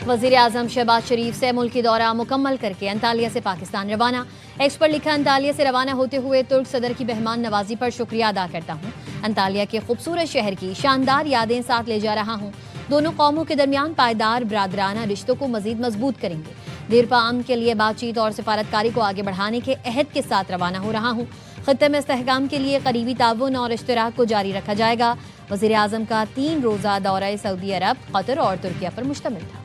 वज़ीर आज़म शहबाज शरीफ से मुल्की दौरा मुकम्मल करके अंतालिया से पाकिस्तान रवाना। एक्स पर लिखा, अंतालिया से रवाना होते हुए तुर्क सदर की मेहमान नवाजी पर शुक्रिया अदा करता हूँ। अंतालिया के खूबसूरत शहर की शानदार यादें साथ ले जा रहा हूँ। दोनों कौमों के दरमियान पायदार बरादराना रिश्तों को मजीद मजबूत करेंगे। देरपा अमन के लिए बातचीत और सिफारतकारी को आगे बढ़ाने के अहद के साथ रवाना हो रहा हूँ। खत्ते में इस्तेहकाम के लिए करीबी ताउन और इश्तराक को जारी रखा जाएगा। वज़ीर आज़म का 3 रोज़ा दौरा सऊदी अरब, कतर और तुर्किया पर मुश्तमिल था।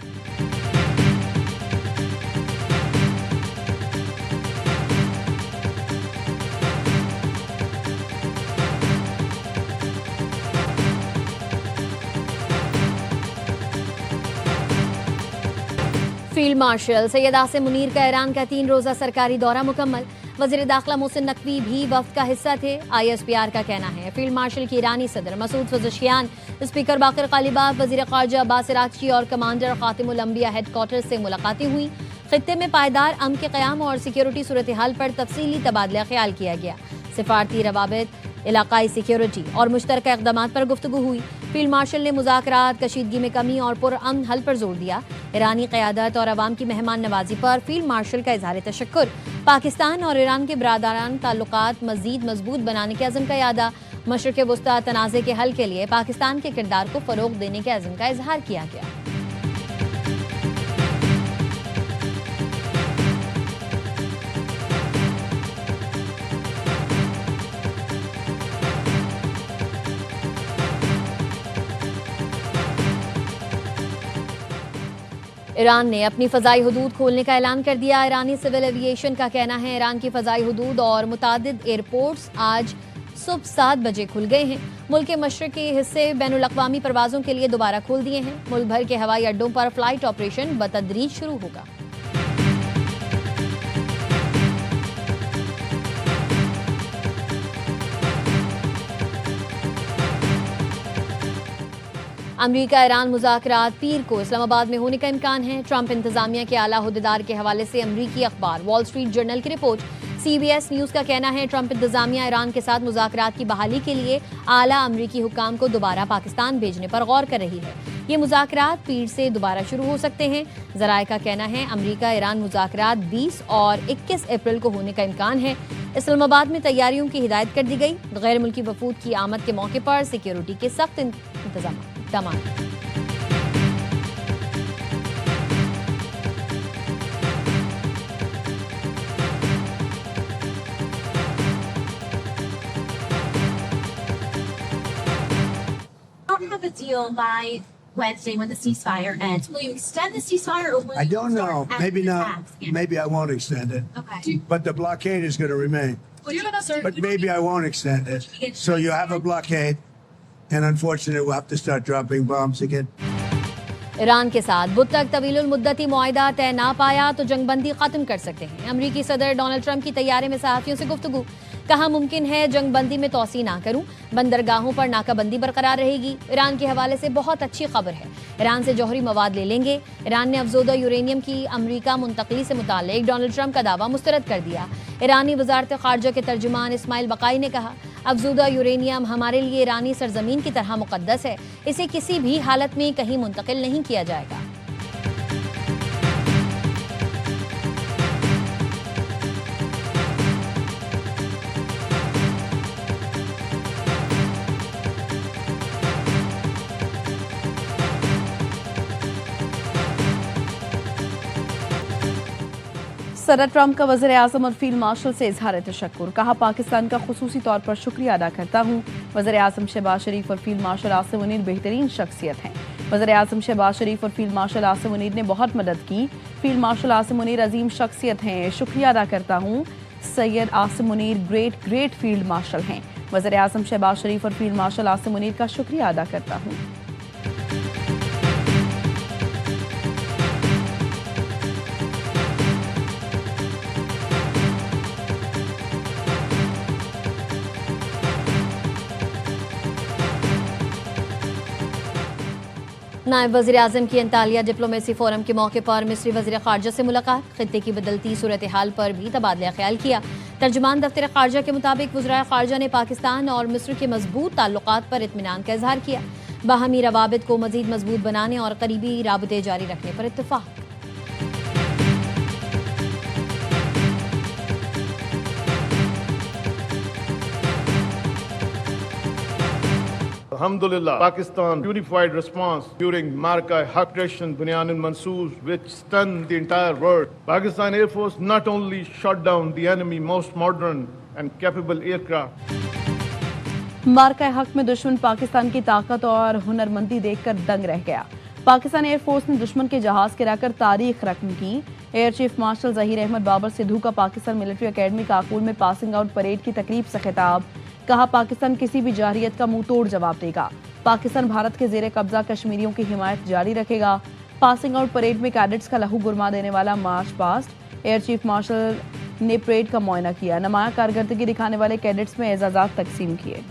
फील्ड मार्शल सैयद आसिम मुनीर का ईरान का 3 रोज़ा सरकारी दौरा मुकम्मल। वज़ीर दाखिला मोहसिन नकवी भी वफ्द का हिस्सा थे। ISPR का कहना है, फील्ड मार्शल की ईरानी सदर मसूद पज़ेशियान, स्पीकर बाकर कालिबाफ, वज़ीर ख़ारजा अब्बास अराग़ची और कमांडर ख़ातिमुल अंबिया हेडक्वार्टर से मुलाकातें हुई। खित्ते में पायदार अमन के क़याम और सिक्योरिटी सूरत हाल पर तफसीली तबादला ख्याल किया गया। सिफारती रवाबित, इलाकाई सिक्योरिटी और मुश्तरका इक़दामात पर गुफ्तगू हुई। फील्ड मार्शल ने मुज़ाकरात, कशीदगी में कमी और पुरअमन हल पर जोर दिया। ईरानी क़यादत और अवाम की मेहमान नवाजी पर फील्ड मार्शल का इज़हार तशक्कुर। पाकिस्तान और ईरान के बरादराना ताल्लुकात मज़ीद मजबूत बनाने के अज़म का यादा। मशरिक़ वस्ता तनाज़े के हल के लिए पाकिस्तान के किरदार को फ़रोग़ देने के अज़म का इज़हार किया गया। ईरान ने अपनी फ़ज़ाई हदूद खोलने का ऐलान कर दिया। ईरानी सिविल एविएशन का कहना है, ईरान की फ़ज़ाई हदूद और मुतादिद एयरपोर्ट्स आज सुबह 7 बजे खुल गए हैं। मुल्क के मशरक़ी हिस्से बैनुल-अक़वामी परवाज़ों के लिए दोबारा खोल दिए हैं। मुल्क भर के हवाई अड्डों पर फ़्लाइट ऑपरेशन बतदरीज शुरू होगा। अमरीका ईरान मुज़ाकरात पीर को इस्लामाबाद में होने का इम्कान है। ट्रंप इंतजामिया के आला अहदेदार के हवाले से अमरीकी अखबार वॉल स्ट्रीट जर्नल की रिपोर्ट। CBS न्यूज़ का कहना है, ट्रंप इंतजामिया ईरान के साथ मुज़ाकरात की बहाली के लिए आला अमरीकी हुक्काम को दोबारा पाकिस्तान भेजने पर गौर कर रही है। ये मुज़ाकरात पीर से दोबारा शुरू हो सकते हैं। ज़राए का कहना है, अमरीका ईरान मुज़ाकरात 20 और 21 अप्रैल को होने का इम्कान है। इस्लामाबाद में तैयारियों की हिदायत कर दी गई। गैर मुल्की वफूद की आमद के मौके पर सिक्योरिटी के सख्त इंतजाम। Have a deal by Wednesday when the ceasefire ends. Will you extend the ceasefire or will I don't know. Maybe not. Maybe I won't extend it. Okay. But the blockade is going to remain. But maybe I won't extend it. So you have a blockade, and unfortunately, we'll have to start dropping bombs again. Iran के साथ बुध तक तवीलुल मुद्दती मुआहिदा तय ना पाया तो जंगबंदी खत्म कर सकते हैं। अमरीकी सदर डोनाल्ड ट्रंप की तैयारी में सहाफ़ियों से गुफ्तगू। कहा, मुमकिन है जंगबंदी में तोसी ना करूं, बंदरगाहों पर नाकाबंदी बरकरार रहेगी। ईरान के हवाले से बहुत अच्छी खबर है, ईरान से जौहरी मवाद ले लेंगे। ईरान ने अफजोदा यूरेनियम की अमरीका मुंतकली से मुताल्लिक डोनाल्ड ट्रंप का दावा मुस्तरद कर दिया। ईरानी वजारत खारजा के तर्जुमान इस्माइल बकाई ने कहा, अफजोदा यूरेनियम हमारे लिए ईरानी सरजमीन की तरह मुकद्दस है, इसे किसी भी हालत में कहीं मुंतकिल नहीं किया जाएगा। सदर ट्रंप का वज़ीर आज़म और फील्ड मार्शल से इजहार तशक्कुर। कहा, पाकिस्तान का खुसूसी तौर पर शुक्रिया अदा करता हूँ। वज़ीर आज़म शहबाज शरीफ और फील्ड मार्शल आसिम मुनीर बेहतरीन शख्सियत हैं। वज़ीर आज़म शहबाज शरीफ और फील्ड मार्शल आसिम मुनीर ने बहुत मदद की। फील्ड मार्शल आसिम मुनीर अजीम शख्सियत हैं, शुक्रिया अदा करता हूँ। Syed Asim Munir great field marshal हैं। वज़ीर आज़म शहबाज शरीफ और फील्ड मार्शल आसिम मुनीर का शुक्रिया अदा करता हूँ। नायब वज़ीर आज़म की अंतालिया डिप्लोमेसी फोरम के मौके पर मिस्री वज़ीर ख़ारजा से मुलाकात। खित्ते की बदलती सूरत हाल पर भी तबादला ख्याल किया। तर्जुमान दफ्तर ख़ारजा के मुताबिक वज़राए ख़ारजा ने पाकिस्तान और मिस्र के मजबूत ताल्लुकात पर इत्मीनान का इजहार किया। बाहमी रवाबित को मजीद मजबूत बनाने और करीबी राबते जारी रखने पर इत्तफाक। Alhamdulillah, Pakistan unified response during Marka Operation Bunyanin Mansoor, which stunned the entire world. Pakistan Air Force not only shot down the enemy most modern and capable aircraft. मार्का हक में दुश्मन पाकिस्तान की ताकत और हुनरमंदी देखकर दंग रह गया। पाकिस्तान एयरफोर्स ने दुश्मन के जहाज गिराकर तारीख रकम की। Air chief marshal Zaheer Ahmed Babar Sidhu का पाकिस्तान मिलिट्री एकेडमी काकुल में पासिंग आउट परेड की तकरीब से खिताब। कहा, पाकिस्तान किसी भी जारहियत का मुंह तोड़ जवाब देगा। पाकिस्तान भारत के जेर कब्जा कश्मीरियों की हिमायत जारी रखेगा। पासिंग आउट परेड में कैडेट्स का लहू गुरमा देने वाला march past. Air chief martial ने परेड का मुआयना किया। नुमाया कारकर्दगी दिखाने वाले कैडेट्स में एजाजात तकसीम किए।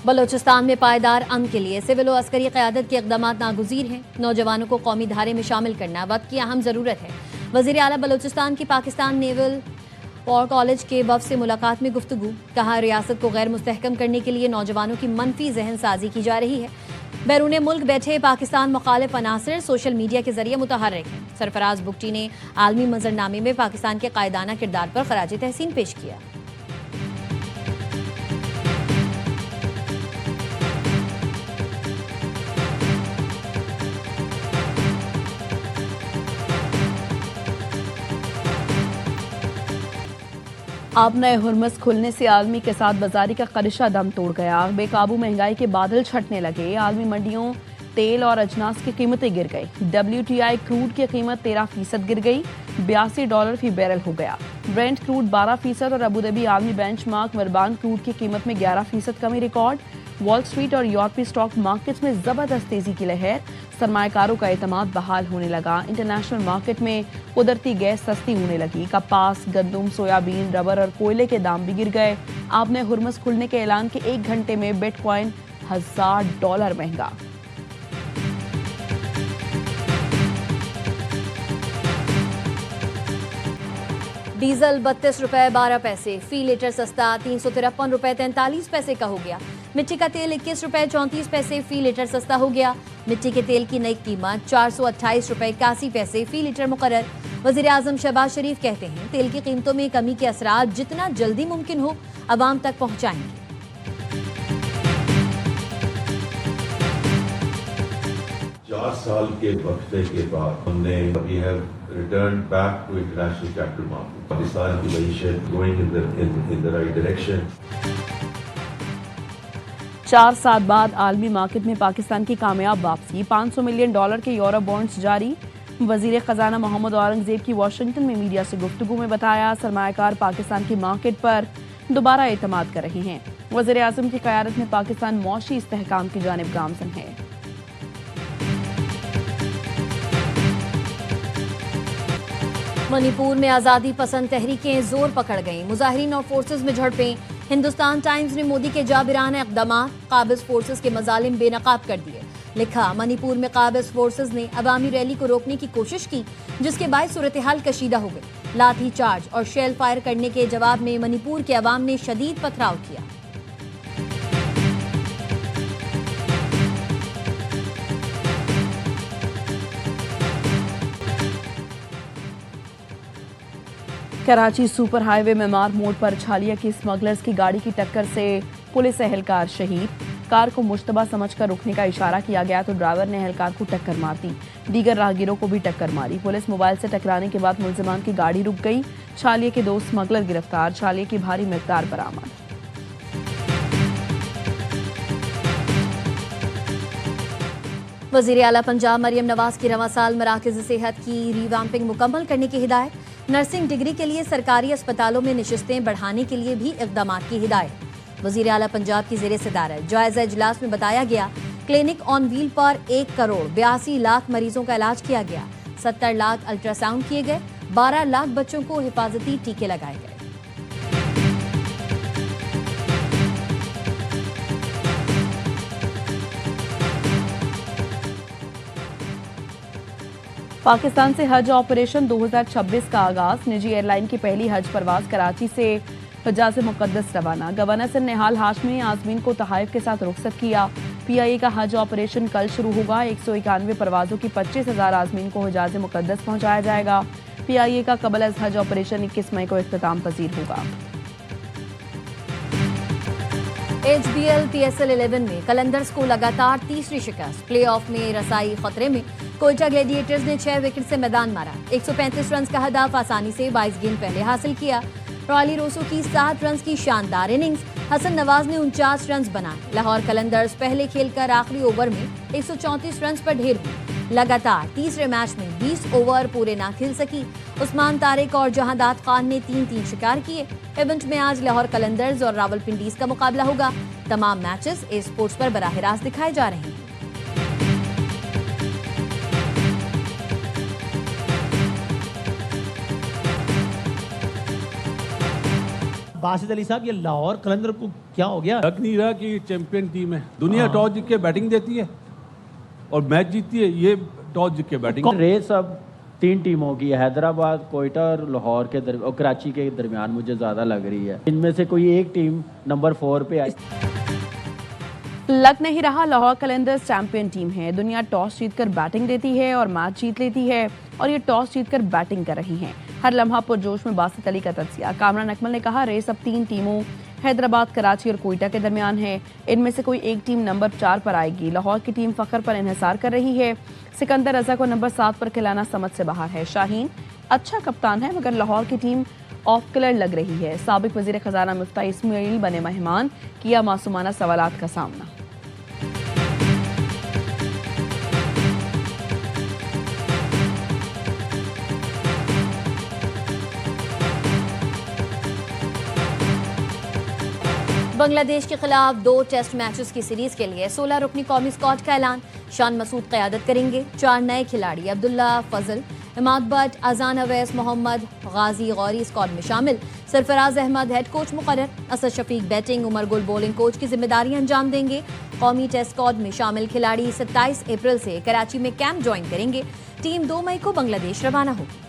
बलोचिस्तान में पायदार अमन के लिए सिविल और अस्करी क़यादत के इक़दाम नागुज़ीर हैं। नौजवानों को कौमी धारे में शामिल करना वक्त की अहम ज़रूरत है। वज़ीर आला बलोचिस्तान की पाकिस्तान नेवल और कॉलेज के वफ़द से मुलाकात में गुफ्तगू। कहा, रियासत को गैर मुस्तहकम करने के लिए नौजवानों की मनफी जहन साजी की जा रही है। बैरून मुल्क बैठे पाकिस्तान मुखालिफ अनासर सोशल मीडिया के जरिए मुतहर्रिक हैं। सरफराज बुगटी ने आलमी मंजरनामे में पाकिस्तान के कायदाना किरदार पर खराज तहसीन पेश किया। आबनाए हुरमस खुलने से आलमी के साथ बाजारी का खदशा दम तोड़ गया। बेकाबू महंगाई के बादल छटने लगे। आलमी मंडियों तेल और अजनास की कीमतें गिर गई। WTI क्रूड की कीमत 13% गिर गई, $82 फी बैरल हो गया। ब्रेंट क्रूड 12% और अबूधाबी आलमी बेंचमार्क मरबान क्रूड की कीमत में 11% कमी रिकॉर्ड। वॉल स्ट्रीट और यूरोपीय स्टॉक मार्केट्स में जबरदस्त तेजी की लहर। सरमायाकारों का एतमाद बहाल होने लगा। इंटरनेशनल मार्केट में कुदरती गैस सस्ती होने लगी। कपास, गंदम, सोयाबीन, रबर और कोयले के दाम भी गिर गए। आबने हुरमस खुलने के ऐलान के 1 घंटे में बिटकॉइन $1000 महंगा। डीजल 32 रुपए 12 पैसे फी लीटर सस्ता 353 रुपए 43 पैसे का हो गया। मिट्टी का तेल 21 रुपए 34 पैसे फी लीटर सस्ता हो गया। मिट्टी के तेल की नई कीमत 428 रुपए 81 पैसे फी लीटर मुकर्रर। वज़ीर आज़म शहबाज शरीफ कहते हैं, तेल की कीमतों में कमी के असरात जितना जल्दी मुमकिन हो अवाम तक पहुंचाएंगे। 4 साल के वक्फे के बाद हमने returned back to international capital market. Pakistan की मईशत going in the right direction. 4 साल बाद आलमी मार्केट में पाकिस्तान की कामयाब वापसी। $500 मिलियन के यूरो बॉन्ड्स जारी। वजीर खजाना मोहम्मद औरंगजेब की वाशिंगटन में मीडिया से गुफ्तगू में बताया, सरमायाकार पाकिस्तान की मार्केट पर दोबारा एतमाद कर रहे हैं। वजीर आजम की क़यादत में पाकिस्तान मौशी इस्तेहकाम की जानिब गामज़न है। मणिपुर में आज़ादी पसंद तहरीकें जोर पकड़ गईं। मुजाहिरीन और फोर्सेस में झड़पें। हिंदुस्तान टाइम्स ने मोदी के जाबिराना इक़दाम काबिज फोर्सेस के मजालिम बेनकाब कर दिए। लिखा, मणिपुर में काबिज फोर्सेस ने अवामी रैली को रोकने की कोशिश की, जिसके बाद सूरत हाल कशीदा हो गई। लाठी चार्ज और शेल फायर करने के जवाब में मणिपुर के अवाम ने शदीद पथराव किया। कराची सुपर हाईवे में मार मोड़ पर छालिया की स्मगलर्स की गाड़ी की टक्कर से पुलिस एहलकार शहीद। कार को मुश्तबा समझकर रुकने का इशारा किया गया तो ड्राइवर ने एहलकार को टक्कर मार दी। दीगर राहगीरों को भी टक्कर मारी। पुलिस मोबाइल से टकराने के बाद मुलजिमान की गाड़ी रुक गई। छालिया के 2 स्मगलर गिरफ्तार। छालिया की भारी मिकदार बरामद। वज़ीर आला पंजाब मरियम नवाज की रवां साल मराकज़ सेहत की रीवैम्पिंग मुकम्मल करने की हिदायत। नर्सिंग डिग्री के लिए सरकारी अस्पतालों में नशिस्तें बढ़ाने के लिए भी इक़दाम की हिदायत। वज़ीर आला पंजाब की ज़ेर सदारत जायज़ा इजलास में बताया गया, क्लिनिक ऑन व्हील पर 1 करोड़ 82 लाख मरीजों का इलाज किया गया। 70 लाख अल्ट्रासाउंड किए गए। 12 लाख बच्चों को हिफाजती टीके लगाए गए। पाकिस्तान से हज ऑपरेशन 2026 का आगाज। निजी एयरलाइन की पहली हज परवाज कराची से हिजाज मुकद्दस रवाना। गवर्नर सिंध निहाल हाशमी ने आज़मीन को तहाइफ के साथ रुखसत किया। PIA का हज ऑपरेशन कल शुरू होगा। 191 परवाजों की 25,000 आज़मीन को हिजाज मुकद्दस पहुंचाया जाएगा। PIA का कबल अज हज ऑपरेशन 21 मई को इख्तिताम पजीर होगा। HBL PSL 11 में कलंदर्स को लगातार तीसरी शिकस्त। प्लेऑफ में रसाई खतरे में। कोयटा ग्लेडिएटर्स ने 6 विकेट से मैदान मारा। 135 रन का हदाफ आसानी से 22 गेंद पहले हासिल किया। रॉली रोसो की 7 रन की शानदार इनिंग्स। हसन नवाज ने 49 रन बनाए। लाहौर कलंदर्स पहले खेलकर आखिरी ओवर में 134 रन पर ढेर हुई। लगातार तीसरे मैच में 20 ओवर पूरे ना खेल सकी। उस्मान तारिक और जहांदाद खान ने 3-3 शिकार किए। इवेंट में आज लाहौर कलंदर्स और रावलपिंडीज का मुकाबला होगा। तमाम मैचेस ए स्पोर्ट्स पर बराह रास्त दिखाए जा रहे हैं। बासित अली साहब, ये लाहौर कलंदर को क्या हो गया? लग नहीं रहा कि चैंपियन टीम है। दुनिया टॉस जीत के बैटिंग देती है और मैच जीतती है, ये टॉस जीत के बैटिंग। रेस अब 3 टीमों की, हैदराबाद, कोयटा और लाहौर के और कराची के दरमियान मुझे ज्यादा लग रही है। इनमें से कोई एक टीम नंबर 4 पे आई। लग नहीं रहा लाहौर कलंदर्स चैंपियन टीम है। दुनिया टॉस जीतकर बैटिंग देती है और मैच जीत लेती है, और ये टॉस जीतकर बैटिंग कर रही हैं। हर लम्हा पुरजोश में बासित अली का तज्जिया। कामरान अकमल ने कहा, रेस अब 3 टीमों हैदराबाद, कराची और कोयटा के दरमियान है। इनमें से कोई एक टीम नंबर 4 पर आएगी। लाहौर की टीम फखर पर इन्हिसार कर रही है। सिकंदर रजा को नंबर 7 पर खिलाना समझ से बाहर है। शाहीन अच्छा कप्तान है, मगर लाहौर की टीम ऑफ कलर लग रही है। साबिक वजीर खजाना मुफ्ती इस्माइल बने मेहमान, किया मासूमाना सवालात का सामना। बांग्लादेश के खिलाफ 2 टेस्ट मैचेस की सीरीज के लिए 16 रुकनी कौमी स्क्वाड का ऐलान। शान मसूद क़यादत करेंगे। 4 नए खिलाड़ी अब्दुल्ला फजल, इमाद बट, अजान अवैस, मोहम्मद गाजी गौरी स्क्वाड में शामिल। सरफराज अहमद हेड कोच मुकर्रर। Asad Shafiq batting, Umar Gul bowling coach की जिम्मेदारी अंजाम देंगे। कौमी टेस्ट स्क्वाड में शामिल खिलाड़ी 27 अप्रैल से कराची में कैंप ज्वाइन करेंगे। टीम 2 मई को बांग्लादेश रवाना होगी।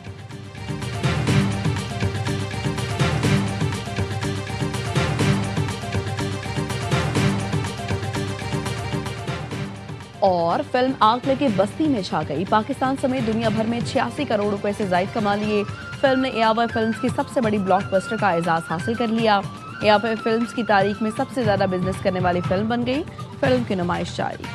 और फिल्म आग लेके बस्ती में छा गई। पाकिस्तान समेत दुनिया भर में 86 करोड़ रुपए से जायद कमा लिए। फिल्म ने एआवाई फिल्म्स की सबसे बड़ी ब्लॉकबस्टर का एजाज हासिल कर लिया। एआवाई फिल्म्स की तारीख में सबसे ज्यादा बिजनेस करने वाली फिल्म बन गई। फिल्म की नुमाइश जारी।